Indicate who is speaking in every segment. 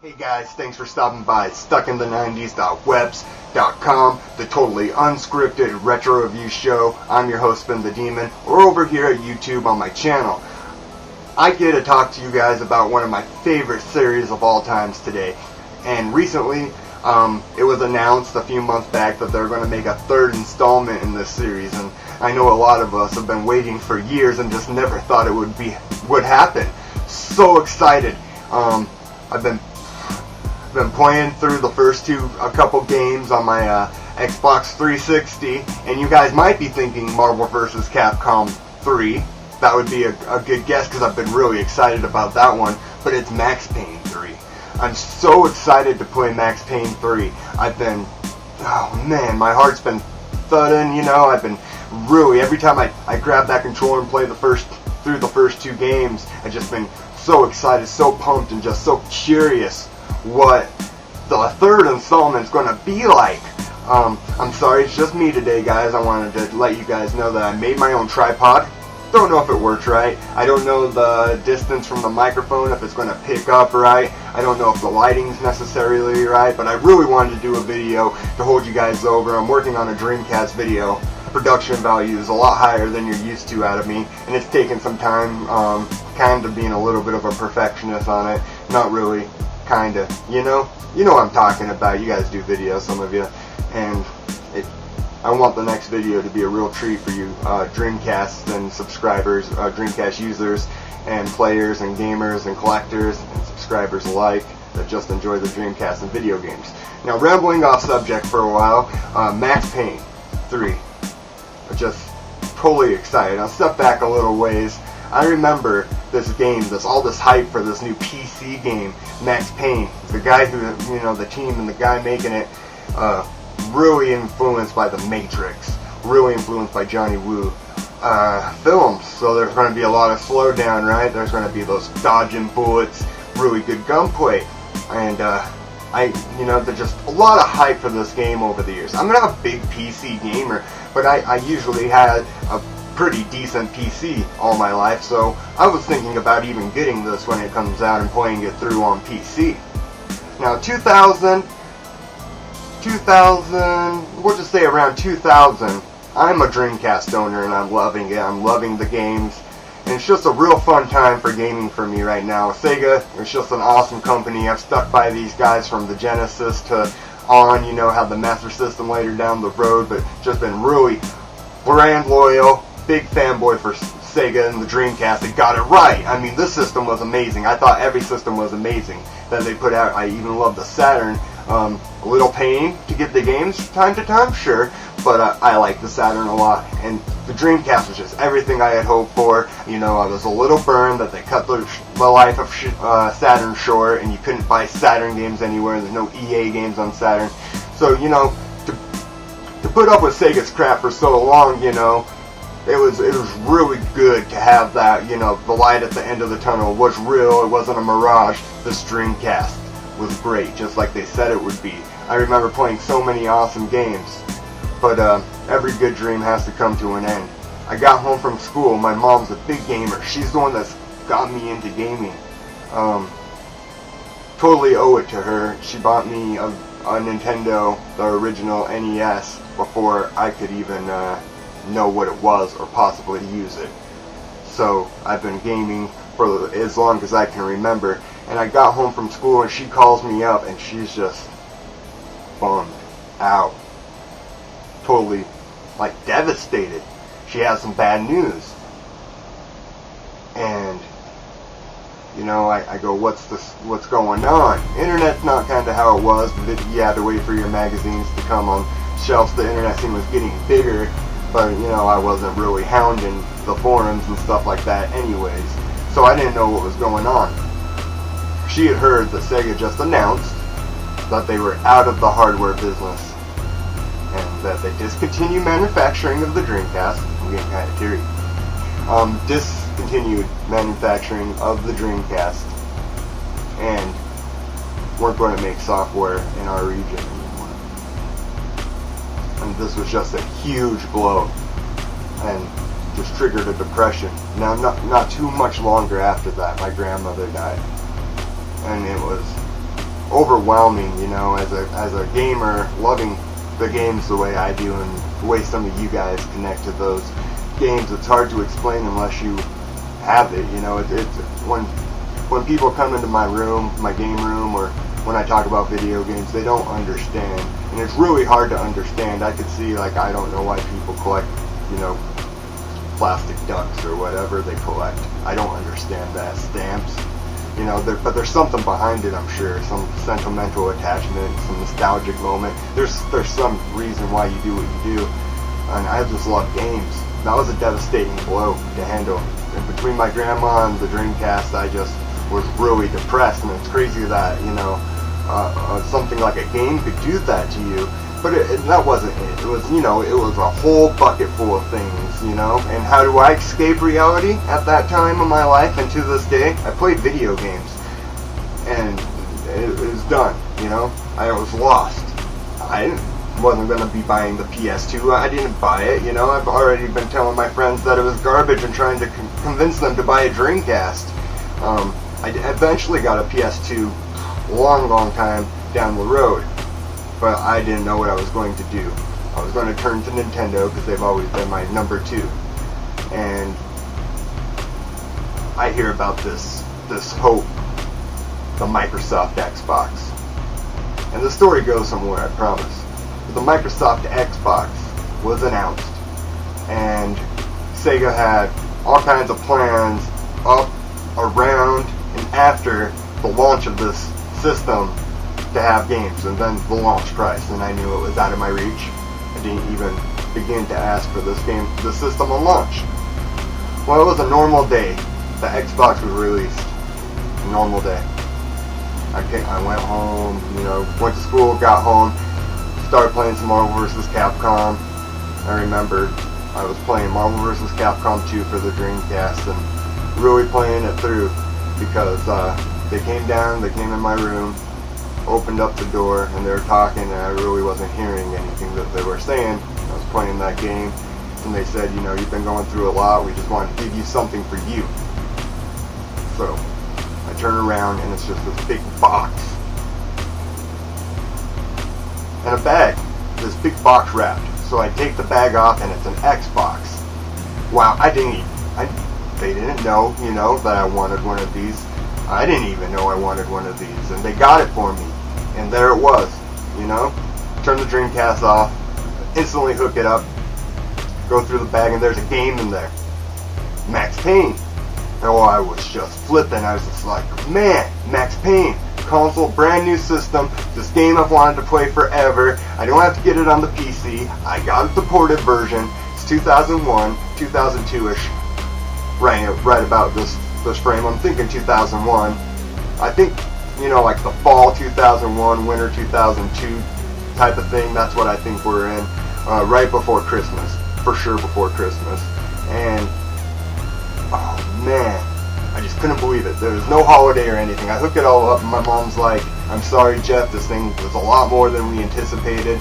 Speaker 1: Hey guys, thanks for stopping by stuckinthe90s.webs.com, the totally unscripted retro review show. I'm your host, Spinthedemon, or over here at YouTube on my channel. I get to talk to you guys about one of my favorite series of all times today. And recently, it was announced a few months back that they're going to make a third installment in this series. And I know a lot of us have been waiting for years and just never thought it would happen. So excited. I've been playing through the first a couple games on my Xbox 360, and you guys might be thinking Marvel vs. Capcom 3. That would be a good guess because I've been really excited about that one, but it's Max Payne 3. I'm so excited to play Max Payne 3. Oh man, my heart's been thudding, I've been really, every time I grab that controller and play through the first two games, I've just been so excited, so pumped, and just so curious what the third installment's going to be like. I'm sorry, it's just me today, guys. I wanted to let you guys know that I made my own tripod. Don't know if it works right. I don't know the distance from the microphone, if it's going to pick up right. I don't know if the lighting's necessarily right, but I really wanted to do a video to hold you guys over. I'm working on a Dreamcast video. Production value is a lot higher than you're used to out of me, and it's taken some time, kind of being a little bit of a perfectionist on it. Not really, kind of, you know what I'm talking about. You guys do videos, some of you, and I want the next video to be a real treat for you Dreamcast and subscribers, Dreamcast users and players and gamers and collectors and subscribers alike that just enjoy the Dreamcast and video games. Now, rambling off subject for a while, Max Payne 3. I'm just totally excited. I'll step back a little ways. I remember this game, all this hype for this new PC game, Max Payne. The guy who, the team and the guy making it, really influenced by The Matrix, really influenced by Johnny Woo films. So there's going to be a lot of slowdown, right? There's going to be those dodging bullets, really good gunplay, and there's just a lot of hype for this game over the years. I'm not a big PC gamer, but I usually had a pretty decent PC all my life, so I was thinking about even getting this when it comes out and playing it through on PC. Now, 2000, we'll just say around 2000, I'm a Dreamcast owner and I'm loving it. I'm loving the games, and it's just a real fun time for gaming for me right now. Sega is just an awesome company. I've stuck by these guys from the Genesis to on, had the Master System later down the road, but just been really brand loyal, big fanboy for Sega and the Dreamcast. They got it right. I mean, this system was amazing. I thought every system was amazing that they put out. I even love the Saturn. A little pain to get the games time to time, sure, but I like the Saturn a lot, and the Dreamcast was just everything I had hoped for. I was a little burned that they cut the life of Saturn short, and you couldn't buy Saturn games anywhere. There's no EA games on Saturn, so to put up with Sega's crap for so long, it was really good to have that. The light at the end of the tunnel was real. It wasn't a mirage. This Dreamcast was great, just like they said it would be. I remember playing so many awesome games, but every good dream has to come to an end. I got home from school. My mom's a big gamer. She's the one that's got me into gaming. Totally owe it to her. She bought me a Nintendo, the original NES, before I could even know what it was or possibly use it. So I've been gaming for as long as I can remember. And I got home from school and she calls me up and she's just bummed out. Totally, devastated. She has some bad news. And, I go, what's going on? Internet's not kind of how it was, but you had to wait for your magazines to come on shelves. The internet scene was getting bigger, but, I wasn't really hounding the forums and stuff like that anyways. So I didn't know what was going on. She had heard that Sega just announced that they were out of the hardware business and that they discontinued manufacturing of the Dreamcast. I'm getting kind of teary. Discontinued manufacturing of the Dreamcast and weren't going to make software in our region anymore. And this was just a huge blow and just triggered a depression. Now, not too much longer after that, my grandmother died. And it was overwhelming, you know, as a gamer, loving the games the way I do and the way some of you guys connect to those games. It's hard to explain unless you have it, you know. It's when people come into my room, my game room, or when I talk about video games, they don't understand, and it's really hard to understand. I could see, like, I don't know why people collect, you know, plastic ducks or whatever they collect. I don't understand that. Stamps, you know, but there's something behind it, I'm sure. Some sentimental attachment, some nostalgic moment. There's some reason why you do what you do, and I just love games. That was a devastating blow to handle. And between my grandma and the Dreamcast, I just was really depressed, and it's crazy that, you know, something like a game could do that to you. But that wasn't it. It was, you know, it was a whole bucket full of things, you know. And how do I escape reality at that time of my life and to this day? I played video games, and it was done, you know. I was lost. I wasn't going to be buying the PS2. I didn't buy it, you know. I've already been telling my friends that it was garbage and trying to convince them to buy a Dreamcast. I eventually got a PS2 long time down the road, but I didn't know what I was going to do. I was going to turn to Nintendo because they've always been my number two. And I hear about this hope, the Microsoft Xbox. And the story goes somewhere, I promise. But the Microsoft Xbox was announced, and Sega had all kinds of plans up, around, and after the launch of this system to have games, and then the launch price, and I knew it was out of my reach. I didn't even begin to ask for this system on launch. Well, it was a normal day. The Xbox was released. A normal day. I went home, you know, went to school, got home, started playing some Marvel vs. Capcom. I remember I was playing Marvel vs. Capcom 2 for the Dreamcast and really playing it through because they came in my room, opened up the door, and they were talking, and I really wasn't hearing anything that they were saying. I was playing that game, and they said, you know, you've been going through a lot, we just want to give you something for you. So I turn around, and it's just this big box and a bag, this big box wrapped. So I take the bag off, and it's an Xbox. Wow, they didn't know, you know, that I wanted one of these. I didn't even know I wanted one of these, and they got it for me, and there it was, you know. Turn the Dreamcast off, instantly hook it up, go through the bag, and there's a game in there, Max Payne. Oh, I was just flipping. I was just like, man, Max Payne, console, brand new system, this game I've wanted to play forever. I don't have to get it on the PC. I got the ported version. It's 2001, 2002-ish, right about this frame. I'm thinking 2001. I think, you know, like the fall 2001, winter 2002 type of thing. That's what I think we're in. Right before Christmas, for sure before Christmas. And oh man, I just couldn't believe it. There was no holiday or anything. I hooked it all up, and my mom's like, I'm sorry, Jeff, this thing was a lot more than we anticipated.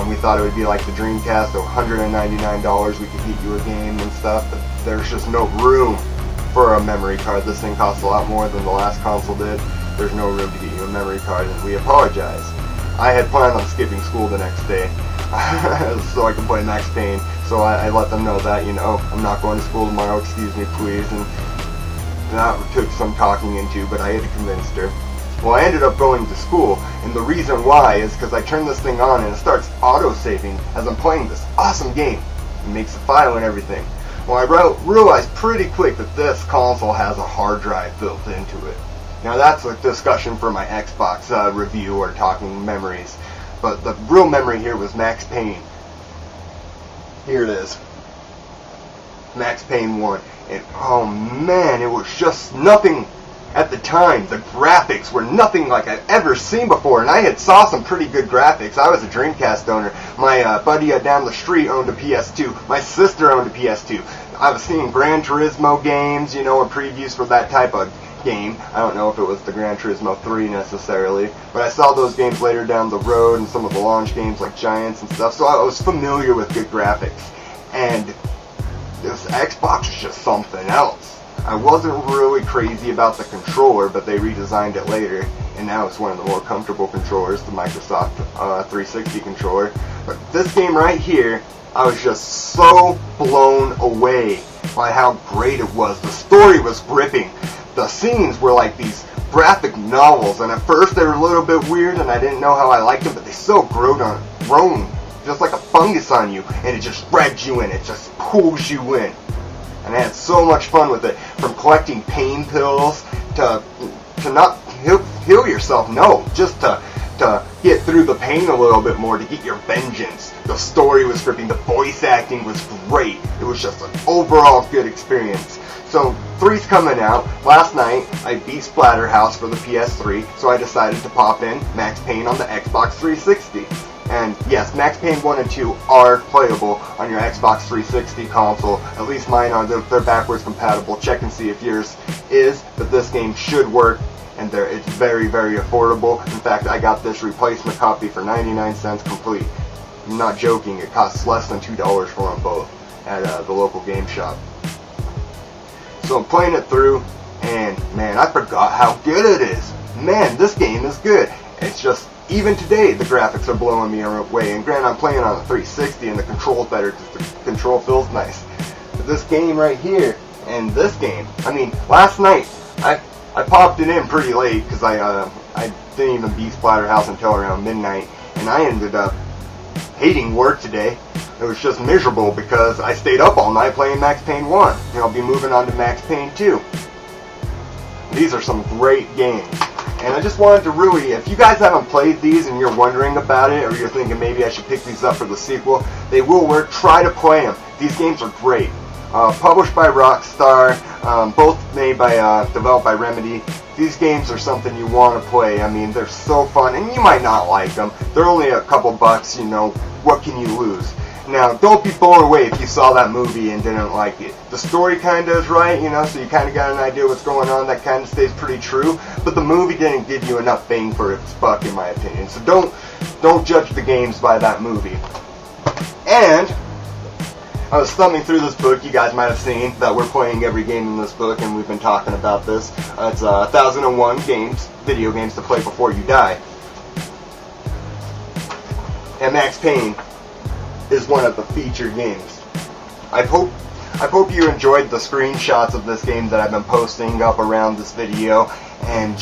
Speaker 1: We thought it would be like the Dreamcast, $199, we could get you a game and stuff, but there's just no room for a memory card. This thing costs a lot more than the last console did. There's no room to get you a memory card, and we apologize. I had planned on skipping school the next day so I could play Max Payne. So I let them know that, you know, I'm not going to school tomorrow, excuse me please, and that took some talking into, but I had to convince her. Well, I ended up going to school, and the reason why is because I turned this thing on and it starts auto-saving as I'm playing this awesome game. It makes a file and everything. Well, I realized pretty quick that this console has a hard drive built into it. Now that's a discussion for my Xbox review or talking memories, but the real memory here was Max Payne. Here it is. Max Payne 1. And oh man, it was just nothing at the time. The graphics were nothing like I'd ever seen before, and I had saw some pretty good graphics. I was a Dreamcast owner. My buddy down the street owned a PS2. My sister owned a PS2. I was seeing Gran Turismo games, you know, or previews for that type of game. I don't know if it was the Gran Turismo 3 necessarily, but I saw those games later down the road and some of the launch games like Giants and stuff, so I was familiar with good graphics. And this Xbox is just something else. I wasn't really crazy about the controller, but they redesigned it later, and now it's one of the more comfortable controllers, the Microsoft 360 controller. But this game right here, I was just so blown away by how great it was. The story was gripping. The scenes were like these graphic novels, and at first they were a little bit weird, and I didn't know how I liked them, but they so grown just like a fungus on you, and it just grabs you in, it just pulls you in. And I had so much fun with it, from collecting pain pills to not heal yourself, no, just to get through the pain a little bit more, to get your vengeance. The story was gripping, the voice acting was great. It was just an overall good experience. So 3's coming out. Last night I beat Splatterhouse for the PS3, so I decided to pop in Max Payne on the Xbox 360. And yes, Max Payne 1 and 2 are playable on your Xbox 360 console. At least mine are. They're backwards compatible. Check and see if yours is, but this game should work, and it's very, very affordable. In fact, I got this replacement copy for 99 cents complete. I'm not joking, it costs less than $2 for them both at the local game shop. So I'm playing it through, and man, I forgot how good it is. Man, this game is good. It's just, even today, the graphics are blowing me away. And granted, I'm playing on a 360, and the control's better because the control feels nice. But this game right here, and this game, I mean, last night, I popped it in pretty late because I didn't even beat Splatterhouse until around midnight, and I ended up hating work today. It was just miserable because I stayed up all night playing Max Payne 1, and I'll be moving on to Max Payne 2. These are some great games. And I just wanted to really, if you guys haven't played these and you're wondering about it, or you're thinking maybe I should pick these up for the sequel, they will work. Try to play them. These games are great. Published by Rockstar, both developed by Remedy. These games are something you want to play. I mean, they're so fun, and you might not like them. They're only a couple bucks, you know, what can you lose? Now, don't be blown away if you saw that movie and didn't like it. The story kind of is right, you know, so you kind of got an idea what's going on. That kind of stays pretty true. But the movie didn't give you enough bang for its buck, in my opinion. So don't judge the games by that movie. And I was thumbing through this book. You guys might have seen that we're playing every game in this book, and we've been talking about this. It's 1001 video games to play before you die. And Max Payne is one of the featured games. I hope you enjoyed the screenshots of this game that I've been posting up around this video, and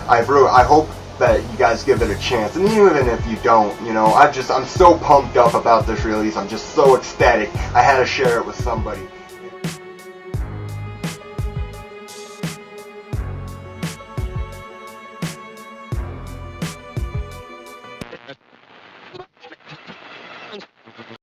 Speaker 1: I hope that you guys give it a chance. And even if you don't, you know, I'm so pumped up about this release. I'm just so ecstatic. I had to share it with somebody.